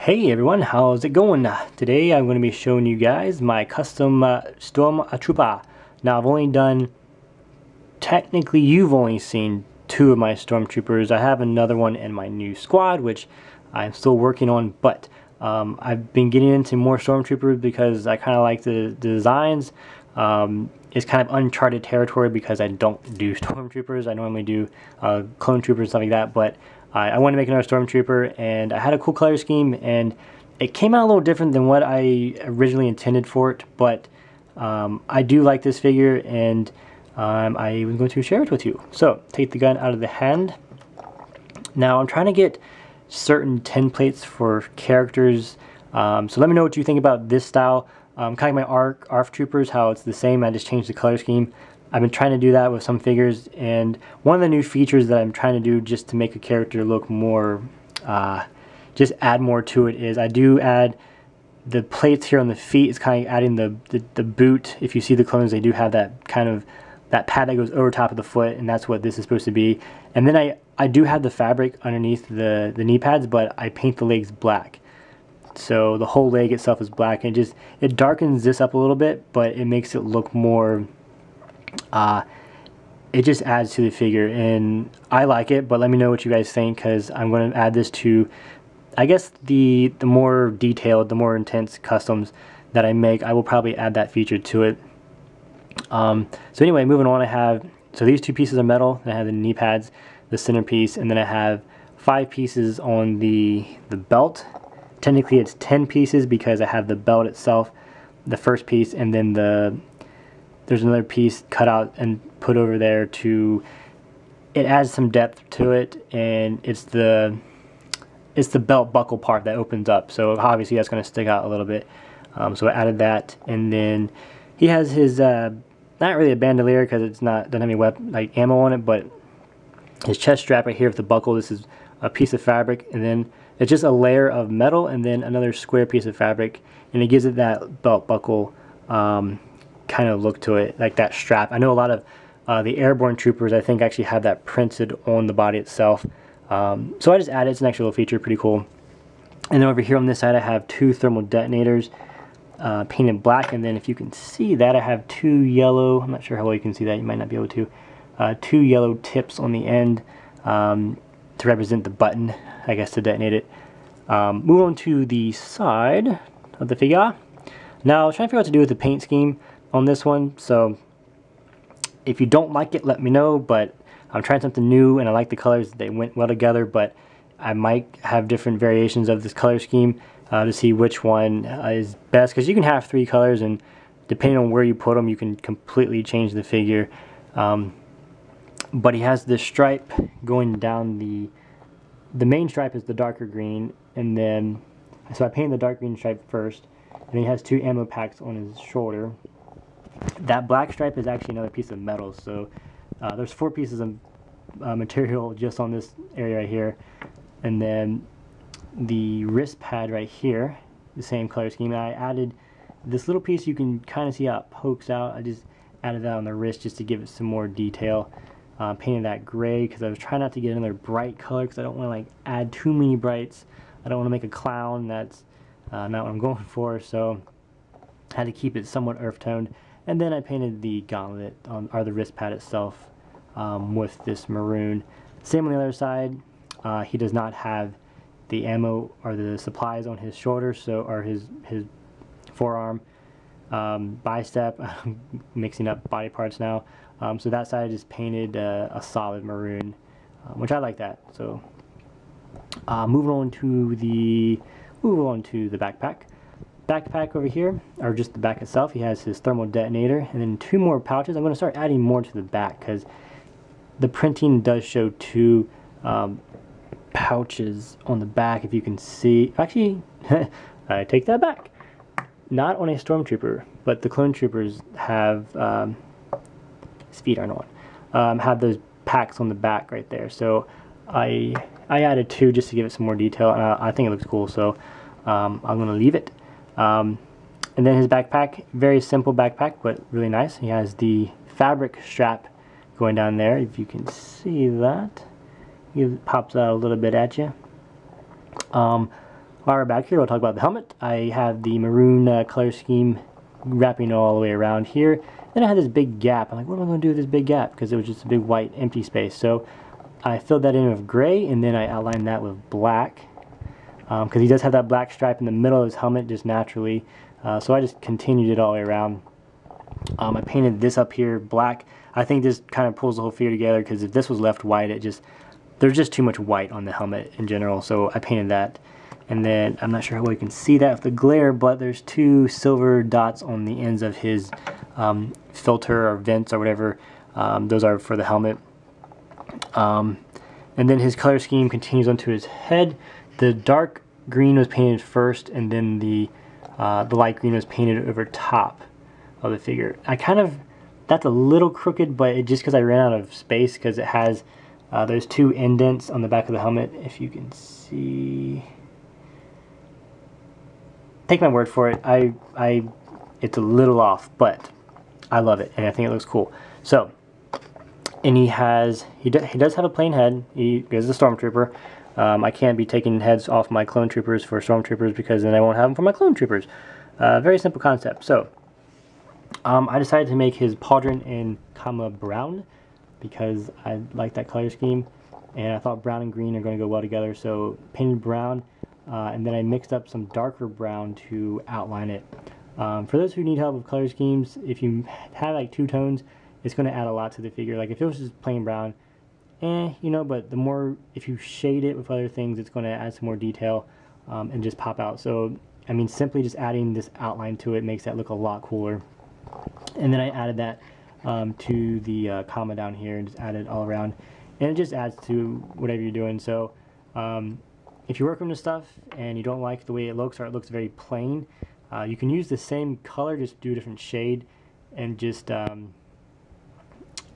Hey everyone, how's it going? Today I'm going to be showing you guys my custom Stormtrooper. Now I've only done, technically you've only seen two of my Stormtroopers. I have another one in my new squad, which I'm still working on, but I've been getting into more Stormtroopers because I kind of like the designs. It's kind of uncharted territory because I don't do Stormtroopers. I normally do clone troopers and stuff like that, but I wanted to make another Stormtrooper, and I had a cool color scheme, and it came out a little different than what I originally intended for it, but I do like this figure, and I was going to share it with you. So, take the gun out of the hand. Now, I'm trying to get certain templates for characters, so let me know what you think about this style. Kind of like my ARF Troopers, how it's the same, I just changed the color scheme. I've been trying to do that with some figures, and one of the new features that I'm trying to do just to make a character look more, just add more to it, is I do add the plates here on the feet. It's kind of adding the boot. If you see the clones, they do have that kind of, that pad that goes over top of the foot, and that's what this is supposed to be. And then I do have the fabric underneath the knee pads, but I paint the legs black. So the whole leg itself is black, and it darkens this up a little bit, but it makes it look more, it just adds to the figure, and I like it. But let me know what you guys think, because I'm going to add this to, I guess, the more detailed, the more intense customs that I make. I will probably add that feature to it. So anyway, moving on, I have, so these two pieces of metal, and I have the knee pads, the centerpiece, and then I have 5 pieces on the belt. Technically it's 10 pieces because I have the belt itself, the first piece, and then there's another piece cut out and put over there to, it adds some depth to it, and it's the belt buckle part that opens up, so obviously that's going to stick out a little bit. So I added that, and then he has his not really a bandolier because it's not, doesn't have any like ammo on it, but his chest strap right here with the buckle. This is a piece of fabric, and then it's just a layer of metal and then another square piece of fabric, and it gives it that belt buckle kind of look to it, like that strap. I know a lot of the airborne troopers, I think, actually have that printed on the body itself. So I just added, it's an extra little feature, pretty cool. And then over here on this side I have 2 thermal detonators painted black, and then if you can see that, I have 2 yellow, I'm not sure how well you can see that, you might not be able to, 2 yellow tips on the end to represent the button, I guess, to detonate it. Move on to the side of the figure. Now I was trying to figure out what to do with the paint scheme on this one, so if you don't like it, let me know, but I'm trying something new and I like the colors. They went well together, but I might have different variations of this color scheme to see which one is best, because you can have 3 colors, and depending on where you put them, you can completely change the figure. But he has this stripe going down, the main stripe is the darker green, and then, so I painted the dark green stripe first, and he has 2 ammo packs on his shoulder. That black stripe is actually another piece of metal, so there's 4 pieces of material just on this area right here, and then the wrist pad right here, the same color scheme. And I added this little piece, you can kind of see how it pokes out. I just added that on the wrist just to give it some more detail. Painted that gray because I was trying not to get another bright color, because I don't want to like add too many brights. I don't want to make a clown, that's not what I'm going for, so I had to keep it somewhat earth toned. And then I painted the gauntlet or the wrist pad itself with this maroon. Same on the other side. He does not have the ammo or the supplies on his shoulder, so, or his forearm, bicep. Mixing up body parts now. So that side I just painted a solid maroon, which I like that. So moving on to the backpack. Backpack over here, or just the back itself, he has his thermal detonator, and then 2 more pouches. I'm going to start adding more to the back because the printing does show 2 pouches on the back. If you can see, actually, I take that back. Not on a Stormtrooper, but the clone troopers have. His feet aren't on. Have those packs on the back right there. So I added 2 just to give it some more detail, and I think it looks cool. So I'm gonna leave it. And then his backpack, very simple backpack, but really nice. He has the fabric strap going down there. If you can see that, it pops out a little bit at you. While we're back here, we'll talk about the helmet. I have the maroon color scheme wrapping all the way around here. Then I had this big gap. I'm like, what am I going to do with this big gap? Because it was just a big white empty space. So I filled that in with gray, and then I outlined that with black. Because he does have that black stripe in the middle of his helmet just naturally. So I just continued it all the way around. I painted this up here black. I think this kind of pulls the whole figure together, because if this was left white, there's just too much white on the helmet in general. So I painted that. And then, I'm not sure how well you can see that with the glare, but there's 2 silver dots on the ends of his filter or vents or whatever. Those are for the helmet. And then his color scheme continues onto his head. The dark green was painted first, and then the light green was painted over top of the figure. That's a little crooked, but just because I ran out of space, because it has, there's 2 indents on the back of the helmet, if you can see. Take my word for it, it's a little off, but I love it, and I think it looks cool. So, and he does have a plain head. He is a Stormtrooper. I can't be taking heads off my clone troopers for Stormtroopers, because then I won't have them for my clone troopers. Very simple concept. So, I decided to make his pauldron in Kama brown, because I like that color scheme, and I thought brown and green are going to go well together, so painted brown. And then I mixed up some darker brown to outline it. For those who need help with color schemes, if you have like 2 tones, it's going to add a lot to the figure. Like if it was just plain brown, you know, but the more, if you shade it with other things, it's going to add some more detail and just pop out. So, I mean, simply just adding this outline to it makes that look a lot cooler. And then I added that to the comma down here, and just added all around. And it just adds to whatever you're doing. So, if you're working with stuff and you don't like the way it looks, or it looks very plain, you can use the same color, just do a different shade, and just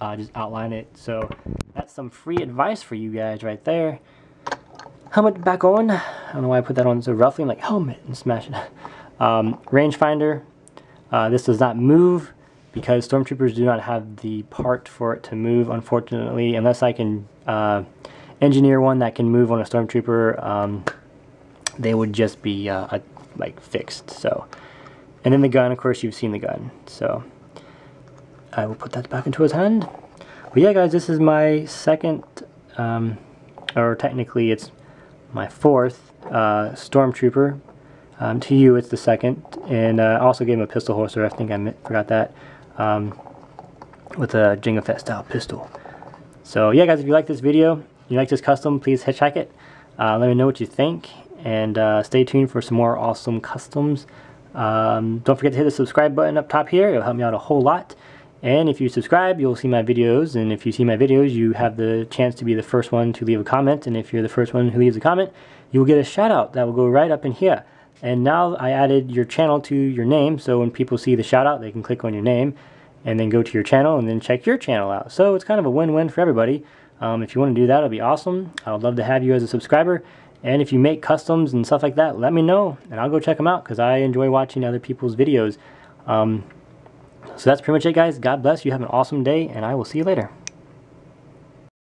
outline it. So that's some free advice for you guys right there. Helmet back on. I don't know why I put that on so roughly. I'm like, helmet, and smash it. Rangefinder. This does not move, because Stormtroopers do not have the part for it to move, unfortunately, unless I can engineer one that can move on a Stormtrooper. They would just be like fixed. So, and then the gun, of course, you've seen the gun. So I will put that back into his hand. But yeah, guys, this is my second, or technically it's my 4th Stormtrooper. To you, it's the 2nd, and I also gave him a pistol holster. I think I forgot that, with a Jango Fett style pistol. So yeah, guys, if you like this video, you like this custom, please hitchhike it. Let me know what you think, and stay tuned for some more awesome customs. Don't forget to hit the subscribe button up top here. It'll help me out a whole lot. And if you subscribe, you'll see my videos, and if you see my videos, you have the chance to be the first one to leave a comment, and if you're the first one who leaves a comment, you will get a shout out that will go right up in here. And now I added your channel to your name, so when people see the shout out, they can click on your name and then go to your channel and then check your channel out. So it's kind of a win-win for everybody. If you want to do that, it'll be awesome. I would love to have you as a subscriber. And if you make customs and stuff like that, let me know, and I'll go check them out, because I enjoy watching other people's videos. So that's pretty much it, guys. God bless. You have an awesome day, and I will see you later.